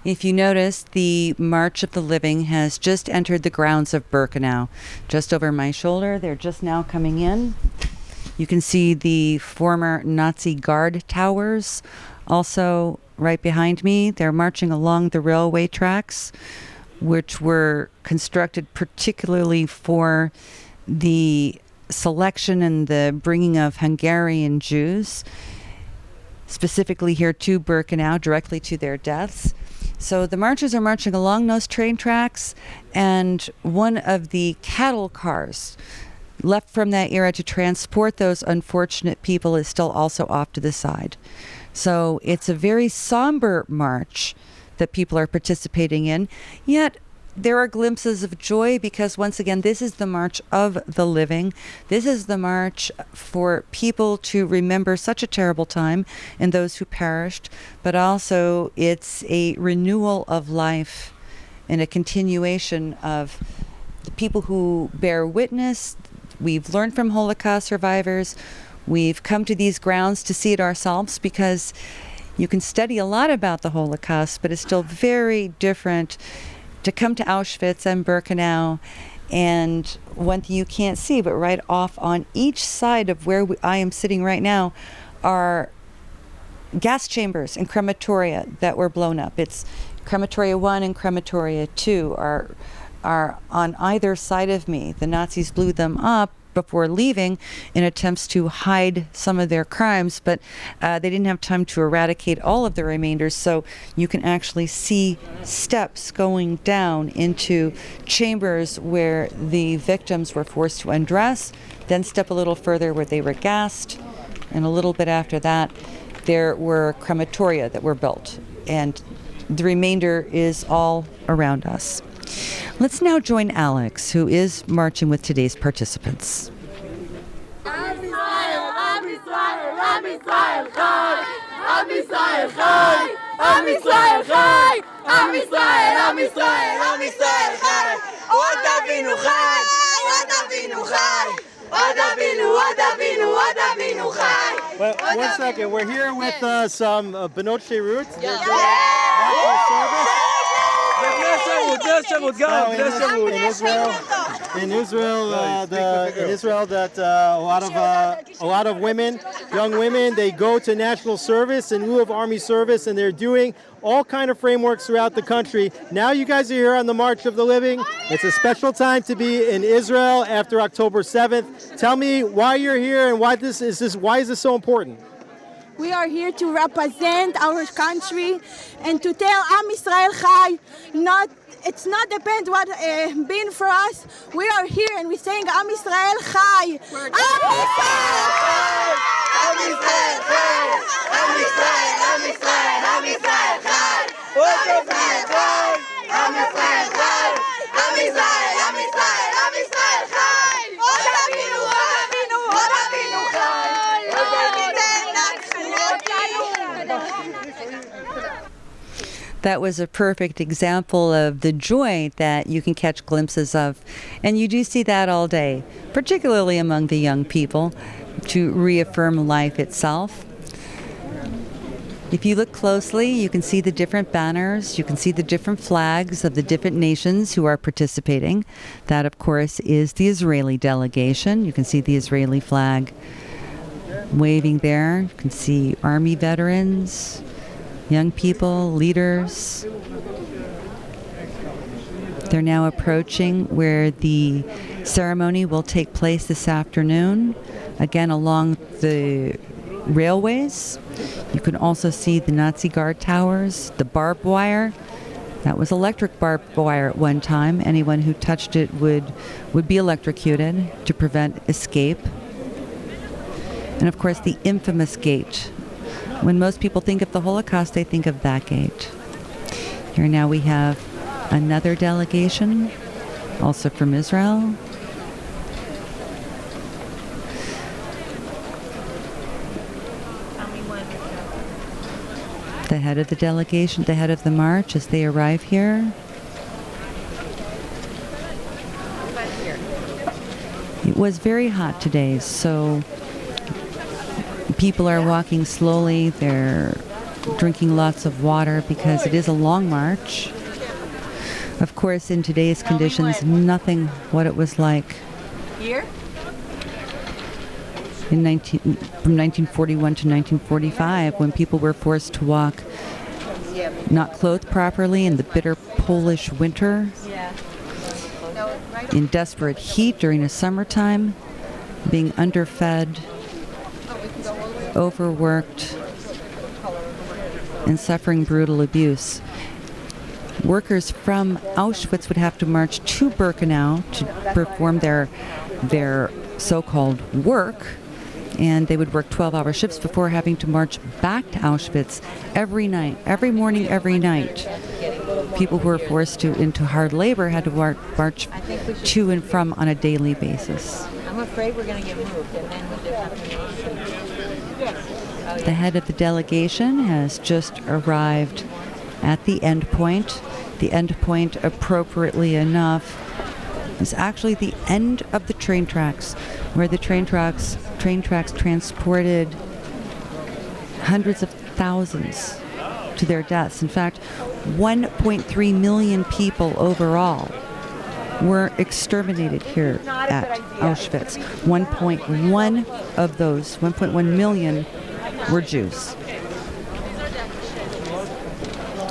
If you notice, the March of the Living has just entered the grounds of Birkenau. Just over my shoulder, they're just now coming in. You can see the former Nazi guard towers. Also, right behind me, they're marching along the railway tracks, which were constructed particularly for the selection and the bringing of Hungarian Jews, specifically here to Birkenau, directly to their deaths. So the marchers are marching along those train tracks, and one of the cattle cars left from that era to transport those unfortunate people is still also off to the side. So it's a very somber march that people are participating in, yet there are glimpses of joy because, once again, this is the March of the Living. This is the march for people to remember such a terrible time and those who perished, but also it's a renewal of life and a continuation of the people who bear witness. We've learned from Holocaust survivors. We've come to these grounds to see it ourselves because you can study a lot about the Holocaust, but it's still very different to come to Auschwitz and Birkenau. And one thing you can't see, but right off on each side of where I am sitting right now are gas chambers and crematoria that were blown up. It's crematoria 1 and crematoria 2 are on either side of me. The Nazis blew them up before leaving in attempts to hide some of their crimes, but they didn't have time to eradicate all of the remainders, so you can actually see steps going down into chambers where the victims were forced to undress, then step a little further where they were gassed, and a little bit after that there were crematoria that were built, and the remainder is all around us. Let's now join Alex, who is marching with today's participants. Am Israel, Am Israel, Am Israel Chai! Am Israel Chai! Am Israel Chai! Am Israel, Am Israel, Am Israel Chai! Od Avinu Chai! Od Avinu Chai! Od Avinu, Od Avinu, Od Avinu Chai! Well, one second. We're here with some Benot Sheirut. In Israel, that a lot of women, young women, they go to national service in lieu of army service, and they're doing all kind of frameworks throughout the country. Now you guys are here on the March of the Living. It's a special time to be in Israel after October 7th. Tell me why you're here and why is this so important? We are here to represent our country and to tell Am Israel Chai. It's not depend what been for us. We are here and we saying Am Israel Chai. Am Israel Chai. Am Israel Chai. Am Israel, Am Israel, Am Israel Chai. Am Israel Chai. Am Israel Chai. Am Israel, Am Israel, Am Israel Chai. Od Avinu, Od Avinu, Od Avinu Chai. That was a perfect example of the joy that you can catch glimpses of. And you do see that all day, particularly among the young people, to reaffirm life itself. If you look closely, you can see the different banners, you can see the different flags of the different nations who are participating. That, of course, is the Israeli delegation. You can see the Israeli flag waving there. You can see army veterans, young people, leaders. They're now approaching where the ceremony will take place this afternoon, again along the railways. You can also see the Nazi guard towers, the barbed wire. That was electric barbed wire at one time. Anyone who touched it would be electrocuted to prevent escape. And of course the infamous gate. When most people think of the Holocaust, they think of that gate. Here now we have another delegation, also from Israel. The head of the delegation, the head of the march as they arrive here. It was very hot today, so people are walking slowly. They're drinking lots of water because it is a long march. Of course, in today's conditions, nothing what it was like Here? from 1941 to 1945, when people were forced to walk not clothed properly in the bitter Polish winter, in desperate heat during the summertime, being underfed, overworked, and suffering brutal abuse. Workers from Auschwitz would have to march to Birkenau to perform their so-called work, and they would work 12-hour shifts before having to march back to Auschwitz every night, every morning, every night. People who were forced into hard labor had to march to and from on a daily basis. I'm afraid we're going to get moved, and then we'll just have to... The head of the delegation has just arrived at the end point. The end point, appropriately enough, is actually the end of the train tracks, where the train tracks transported hundreds of thousands to their deaths. In fact, 1.3 million people overall were exterminated here at Auschwitz. 1.1 of those, 1.1 million, were Jews.